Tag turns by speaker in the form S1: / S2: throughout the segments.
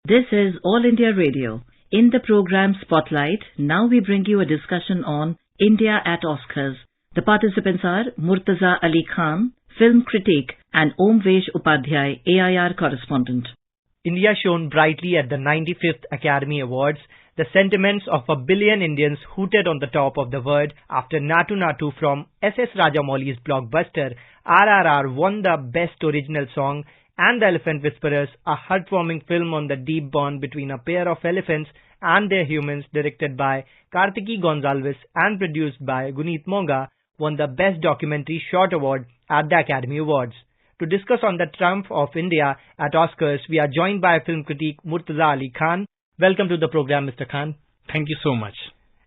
S1: This is All India Radio. In the program Spotlight, now we bring you a discussion on India at Oscars. The participants are Murtaza Ali Khan, film critic, and Omvesh Upadhyay, AIR correspondent.
S2: India shone brightly at the 95th Academy Awards. The sentiments of a billion Indians hooted on the top of the world after Natu Natu from S.S. Rajamouli's blockbuster RRR won the Best Original Song, and The Elephant Whisperers, a heartwarming film on the deep bond between a pair of elephants and their humans, directed by Kartiki Gonsalves and produced by Guneet Monga, won the Best Documentary Short Award at the Academy Awards. To discuss on the triumph of India at Oscars, we are joined by film critic Murtaza Ali Khan. Welcome to the program, Mr. Khan.
S3: Thank you so much.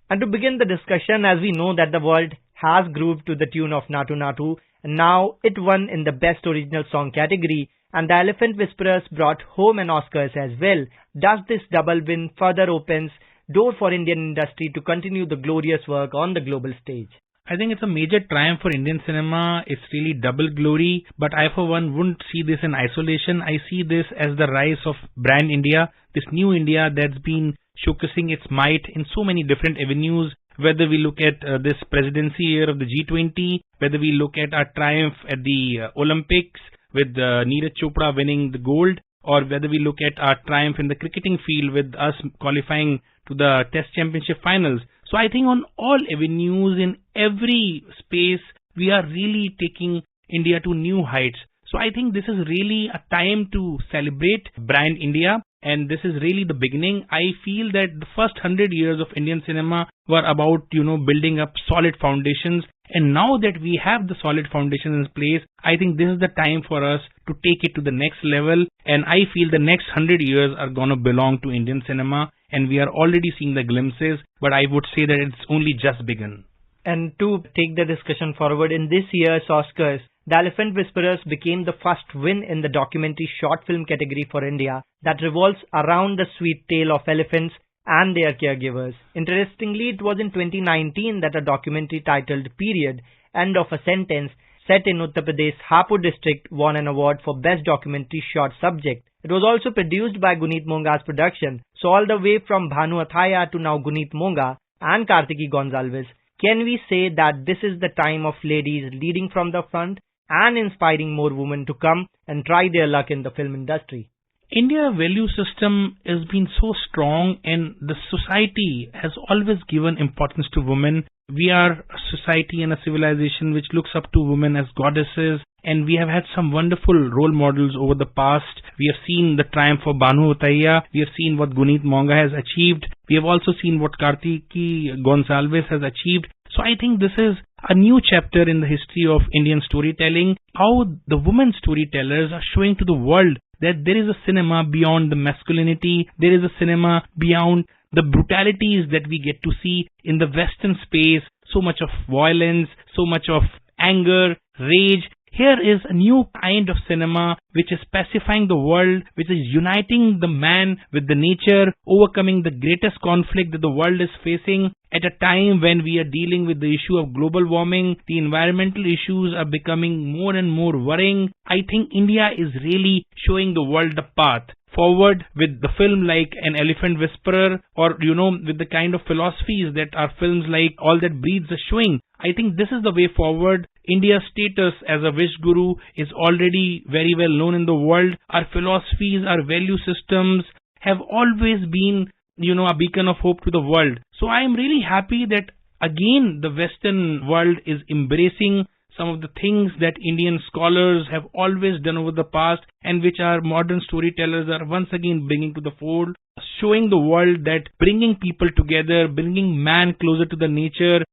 S2: And to begin the discussion, as we know that the world has grooved to the tune of Natu Natu, and now it won in the Best Original Song category, and The Elephant Whisperers brought home an Oscars as well. Does this double win further opens door for Indian industry to continue the glorious work on the global stage?
S3: I think it's a major triumph for Indian cinema. It's really double glory, but I for one wouldn't see this in isolation. I see this as the rise of brand India, this new India that's been showcasing its might in so many different avenues, whether we look at this presidency year of the G20, whether we look at our triumph at the Olympics with Neeraj Chopra winning the gold, or whether we look at our triumph in the cricketing field with us qualifying to the Test Championship finals. So I think on all avenues, in every space, we are really taking India to new heights. So I think this is really a time to celebrate brand India, and this is really the beginning. I feel that the first 100 years of Indian cinema were about, building up solid foundations. And now that we have the solid foundations in place, I think this is the time for us to take it to the next level. And I feel the next 100 years are going to belong to Indian cinema. And we are already seeing the glimpses, but I would say that it's only just begun.
S2: And to take the discussion forward, in this year's Oscars, The Elephant Whisperers became the first win in the documentary short film category for India that revolves around the sweet tale of elephants and their caregivers. Interestingly, it was in 2019 that a documentary titled Period, End of a Sentence, set in Uttar Pradesh Hapur district won an award for Best Documentary Short Subject. It was also produced by Guneet Monga's production. So all the way from Bhanu Athaya to now Guneet Monga and Kartiki Gonsalves, can we say that this is the time of ladies leading from the front and inspiring more women to come and try their luck in the film industry?
S3: India's value system has been so strong, and the society has always given importance to women. We are a society and a civilization which looks up to women as goddesses, and we have had some wonderful role models over the past. We have seen the triumph of Bhanu Athaya. We have seen what Guneet Monga has achieved. We have also seen what Kartiki Gonsalves has achieved. So I think this is a new chapter in the history of Indian storytelling, how the women storytellers are showing to the world that there is a cinema beyond the masculinity, there is a cinema beyond the brutalities that we get to see in the Western space, so much of violence, so much of anger, rage. Here is a new kind of cinema which is pacifying the world, which is uniting the man with the nature, overcoming the greatest conflict that the world is facing. At a time when we are dealing with the issue of global warming, the environmental issues are becoming more and more worrying. I think India is really showing the world the path forward with the film like An Elephant Whisperer, or with the kind of philosophies that our films like All That Breathes are showing. I think this is the way forward. India's status as a wish guru is already very well known in the world. Our philosophies, our value systems have always been a beacon of hope to the world. So I am really happy that again the Western world is embracing some of the things that Indian scholars have always done over the past, and which our modern storytellers are once again bringing to the fold, showing the world that bringing people together, bringing man closer to the nature,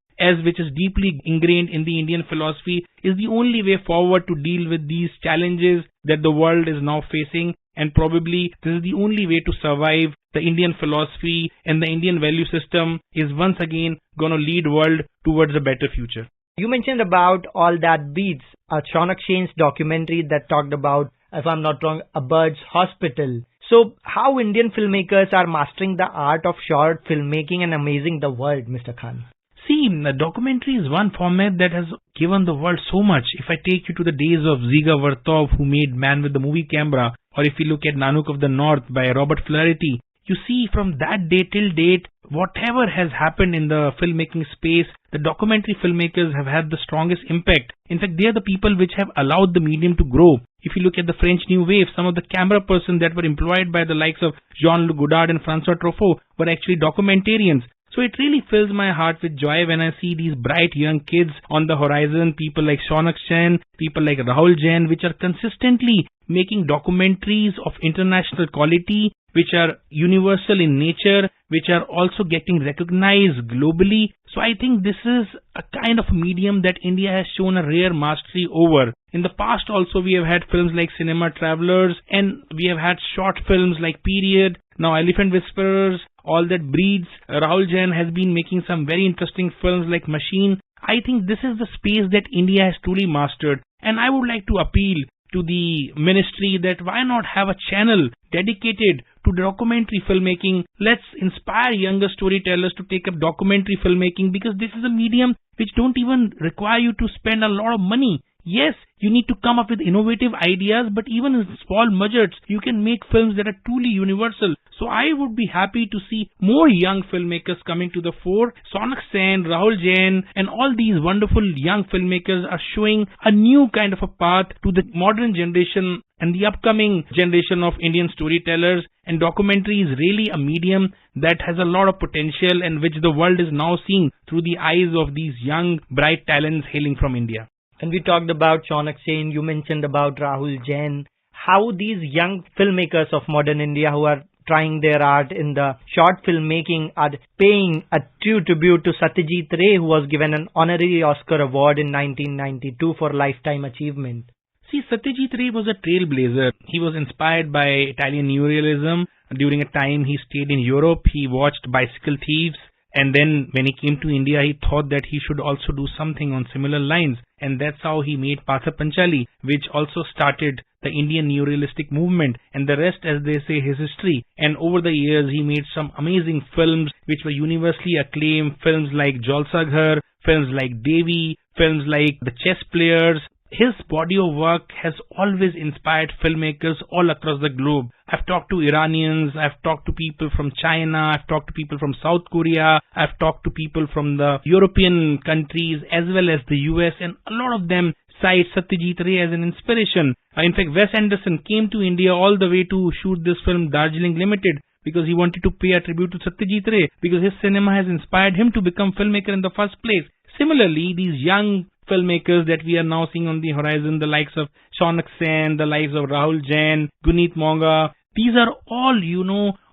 S3: which is deeply ingrained in the Indian philosophy, is the only way forward to deal with these challenges that the world is now facing. And probably this is the only way to survive. The Indian philosophy and the Indian value system is once again going to lead world towards a better future.
S2: You mentioned about All That Beats, a Shaunak Shane's documentary that talked about, if I'm not wrong, a bird's hospital. So how Indian filmmakers are mastering the art of short filmmaking and amazing the world, Mr. Khan?
S3: See, the documentary is one format that has given the world so much. If I take you to the days of Ziga Vertov, who made Man with the Movie Camera, or if you look at Nanook of the North by Robert Flaherty, you see from that day till date, whatever has happened in the filmmaking space, the documentary filmmakers have had the strongest impact. In fact, they are the people which have allowed the medium to grow. If you look at the French New Wave, some of the camera persons that were employed by the likes of Jean-Luc Godard and François Truffaut were actually documentarians. So it really fills my heart with joy when I see these bright young kids on the horizon, people like Shaunak Sen, people like Rahul Jain, which are consistently making documentaries of international quality, which are universal in nature, which are also getting recognized globally. So I think this is a kind of medium that India has shown a rare mastery over. In the past also we have had films like Cinema Travelers, and we have had short films like Period, now Elephant Whisperers, All That Breeds. Rahul Jain has been making some very interesting films like Machine. I think this is the space that India has truly mastered, and I would like to appeal to the ministry that why not have a channel dedicated to documentary filmmaking. Let's inspire younger storytellers to take up documentary filmmaking, because this is a medium which don't even require you to spend a lot of money. Yes, you need to come up with innovative ideas, but even in small budgets, you can make films that are truly universal. So I would be happy to see more young filmmakers coming to the fore. Shaunak Sen, Rahul Jain, and all these wonderful young filmmakers are showing a new kind of a path to the modern generation and the upcoming generation of Indian storytellers. And documentary is really a medium that has a lot of potential, and which the world is now seeing through the eyes of these young, bright talents hailing from India.
S2: And we talked about Shaunak Sen, you mentioned about Rahul Jain. How these young filmmakers of modern India who are trying their art in the short filmmaking are paying a true tribute to Satyajit Ray, who was given an honorary Oscar award in 1992 for lifetime achievement.
S3: See, Satyajit Ray was a trailblazer. He was inspired by Italian neorealism. During a time he stayed in Europe, he watched Bicycle Thieves, and then when he came to India, he thought that he should also do something on similar lines, and that's how he made Patha Panchali, which also started the Indian neorealistic movement, and the rest, as they say, his history. And over the years, he made some amazing films which were universally acclaimed, films like Jalsa Ghar, films like Devi, films like The Chess Players. His body of work has always inspired filmmakers all across the globe. I've talked to Iranians, I've talked to people from China, I've talked to people from South Korea, I've talked to people from the European countries as well as the US, and a lot of them cite Satyajit Ray as an inspiration. In fact, Wes Anderson came to India all the way to shoot this film Darjeeling Limited, because he wanted to pay a tribute to Satyajit Ray, because his cinema has inspired him to become filmmaker in the first place. Similarly, these young filmmakers that we are now seeing on the horizon, the likes of Shaunak Sen, the likes of Rahul Jain, Guneet Monga, these are all,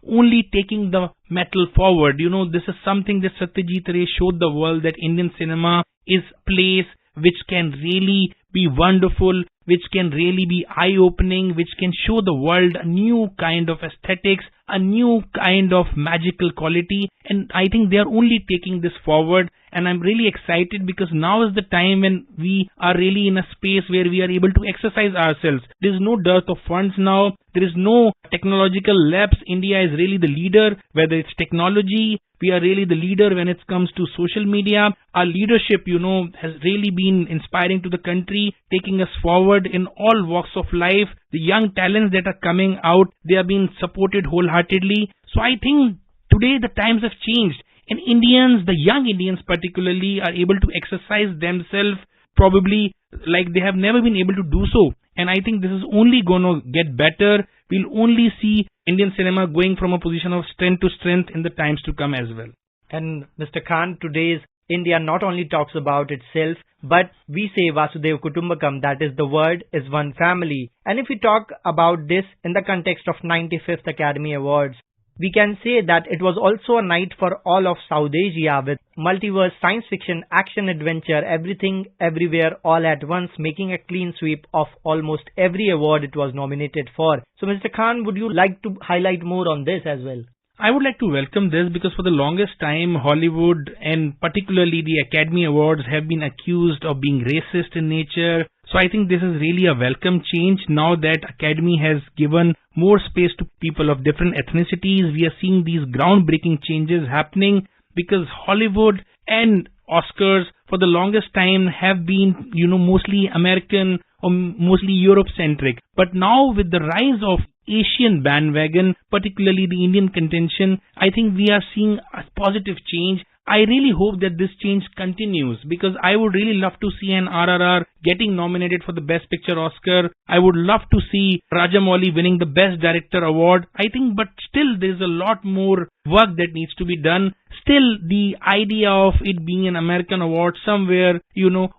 S3: only taking the metal forward. This is something that Satyajit Ray showed the world, that Indian cinema is a place which can really be wonderful, which can really be eye-opening, which can show the world a new kind of aesthetics, a new kind of magical quality. And I think they are only taking this forward, and I'm really excited because now is the time when we are really in a space where we are able to exercise ourselves. There is no dearth of funds now. There is no technological lapse. India is really the leader, whether it's technology. We are really the leader when it comes to social media. Our leadership, has really been inspiring to the country, taking us forward in all walks of life. The young talents that are coming out, they are being supported wholeheartedly. So I think today the times have changed, and Indians, the young Indians particularly, are able to exercise themselves probably like they have never been able to do so. And I think this is only going to get better. We'll only see Indian cinema going from a position of strength to strength in the times to come as well.
S2: And Mr. Khan, today's India not only talks about itself, but we say Vasudhaiva Kutumbakam, that is, the word is one family. And if we talk about this in the context of 95th Academy Awards, we can say that it was also a night for all of South Asia, with multiverse, science fiction, action, adventure, everything, everywhere, all at once, making a clean sweep of almost every award it was nominated for. So Mr. Khan, would you like to highlight more on this as well?
S3: I would like to welcome this, because for the longest time Hollywood and particularly the Academy Awards have been accused of being racist in nature. So I think this is really a welcome change. Now that Academy has given more space to people of different ethnicities, we are seeing these groundbreaking changes happening, because Hollywood and Oscars for the longest time have been, mostly American or mostly Europe-centric. But now with the rise of Asian bandwagon, particularly the Indian contention, I think we are seeing a positive change. I really hope that this change continues, because I would really love to see an RRR getting nominated for the Best Picture Oscar. I would love to see Rajamouli winning the Best Director award. I think, but still there's a lot more work that needs to be done. Still, the idea of it being an American award somewhere,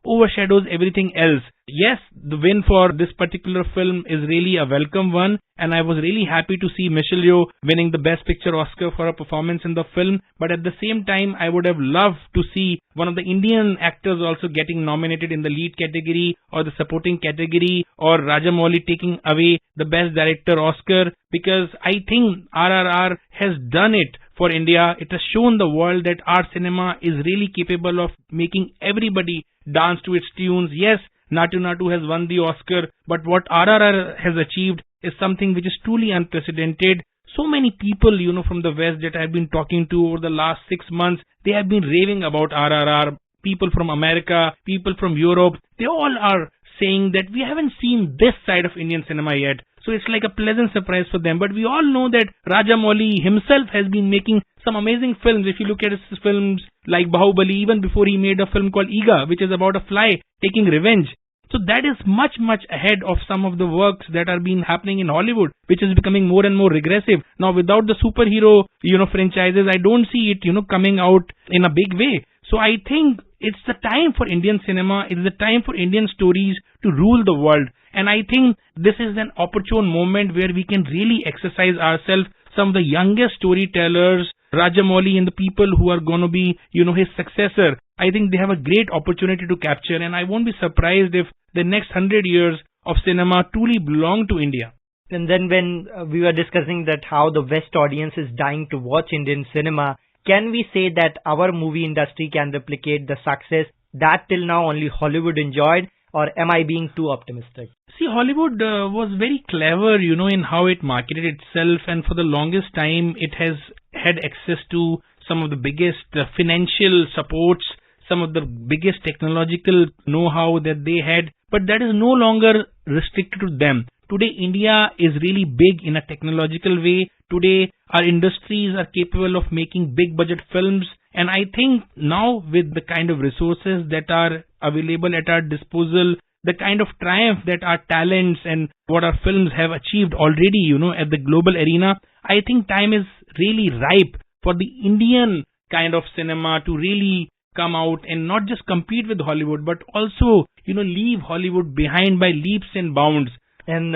S3: overshadows everything else. Yes, the win for this particular film is really a welcome one, and I was really happy to see Michelle Yeoh winning the Best Picture Oscar for her performance in the film. But at the same time, I would have loved to see one of the Indian actors also getting nominated in the lead category or the supporting category, or Rajamouli taking away the Best Director Oscar, because I think RRR has done it for India. It has shown the world that our cinema is really capable of making everybody dance to its tunes. Yes, Natu Natu has won the Oscar, but what RRR has achieved is something which is truly unprecedented. So many people, from the West that I've been talking to over the last 6 months, they have been raving about RRR. People from America, people from Europe, they all are saying that we haven't seen this side of Indian cinema yet. So it's like a pleasant surprise for them. But we all know that Rajamouli himself has been making some amazing films. If you look at his films like Bahubali, even before he made a film called Iga, which is about a fly taking revenge. So that is much ahead of some of the works that are being happening in Hollywood, which is becoming more and more regressive. Now without the superhero, franchises, I don't see it, coming out in a big way. So I think it's the time for Indian cinema, it's the time for Indian stories to rule the world. And I think this is an opportune moment where we can really exercise ourselves. Some of the youngest storytellers, Rajamouli and the people who are going to be, his successor, I think they have a great opportunity to capture, and I won't be surprised if the next 100 years of cinema truly belong to India.
S2: And then when we were discussing that how the West audience is dying to watch Indian cinema, can we say that our movie industry can replicate the success that till now only Hollywood enjoyed, or am I being too optimistic?
S3: See, Hollywood was very clever, in how it marketed itself, and for the longest time it has had access to some of the biggest financial supports, some of the biggest technological know-how that they had, but that is no longer restricted to them. Today, India is really big in a technological way. Today, our industries are capable of making big budget films, and I think now with the kind of resources that are available at our disposal, the kind of triumph that our talents and what our films have achieved already, at the global arena, I think time is really ripe for the Indian kind of cinema to really come out and not just compete with Hollywood, but also, leave Hollywood behind by leaps and bounds.
S2: And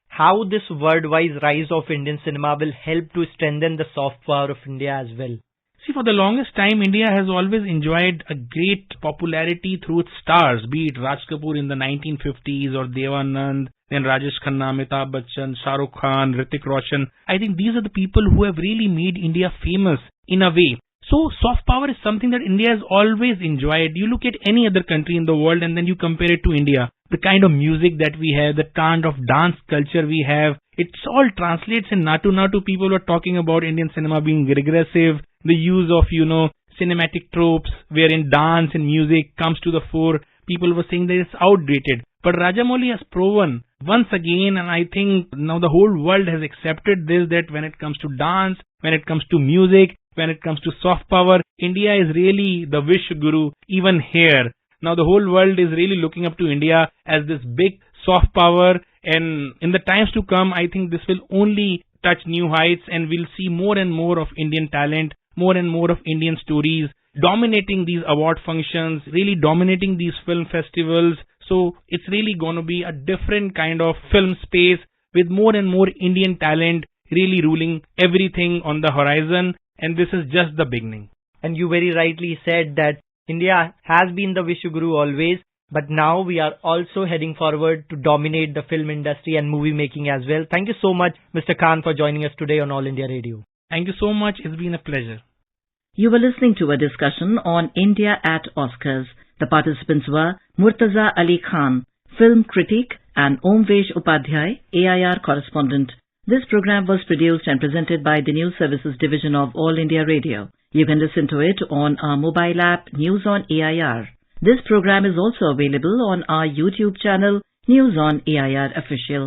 S2: how this worldwide rise of Indian cinema will help to strengthen the soft power of India as well.
S3: See, for the longest time, India has always enjoyed a great popularity through its stars, be it Raj Kapoor in the 1950s or Deva Anand, then Rajesh Khanna, Amitabh Bachchan, Shah Rukh Khan, Hrithik Roshan. I think these are the people who have really made India famous in a way. So soft power is something that India has always enjoyed. You look at any other country in the world and then you compare it to India. The kind of music that we have, the kind of dance culture we have, it all translates in Natu Natu. People were talking about Indian cinema being regressive, the use of, cinematic tropes wherein dance and music comes to the fore. People were saying that it's outdated. But Rajamouli has proven once again, and I think now the whole world has accepted this, that when it comes to dance, when it comes to music, when it comes to soft power, India is really the wish guru even here. Now the whole world is really looking up to India as this big soft power, and in the times to come, I think this will only touch new heights, and we'll see more and more of Indian talent, more and more of Indian stories dominating these award functions, really dominating these film festivals. So it's really going to be a different kind of film space with more and more Indian talent really ruling everything on the horizon. And this is just the beginning.
S2: And you very rightly said that India has been the Vishwaguru always, but now we are also heading forward to dominate the film industry and movie making as well. Thank you so much, Mr. Khan, for joining us today on All India Radio.
S3: Thank you so much. It's been a pleasure.
S1: You were listening to a discussion on India at Oscars. The participants were Murtaza Ali Khan, film critic, and Omvesh Upadhyay, AIR correspondent. This program was produced and presented by the News Services Division of All India Radio. You can listen to it on our mobile app News on AIR. This program is also available on our YouTube channel News on AIR Official.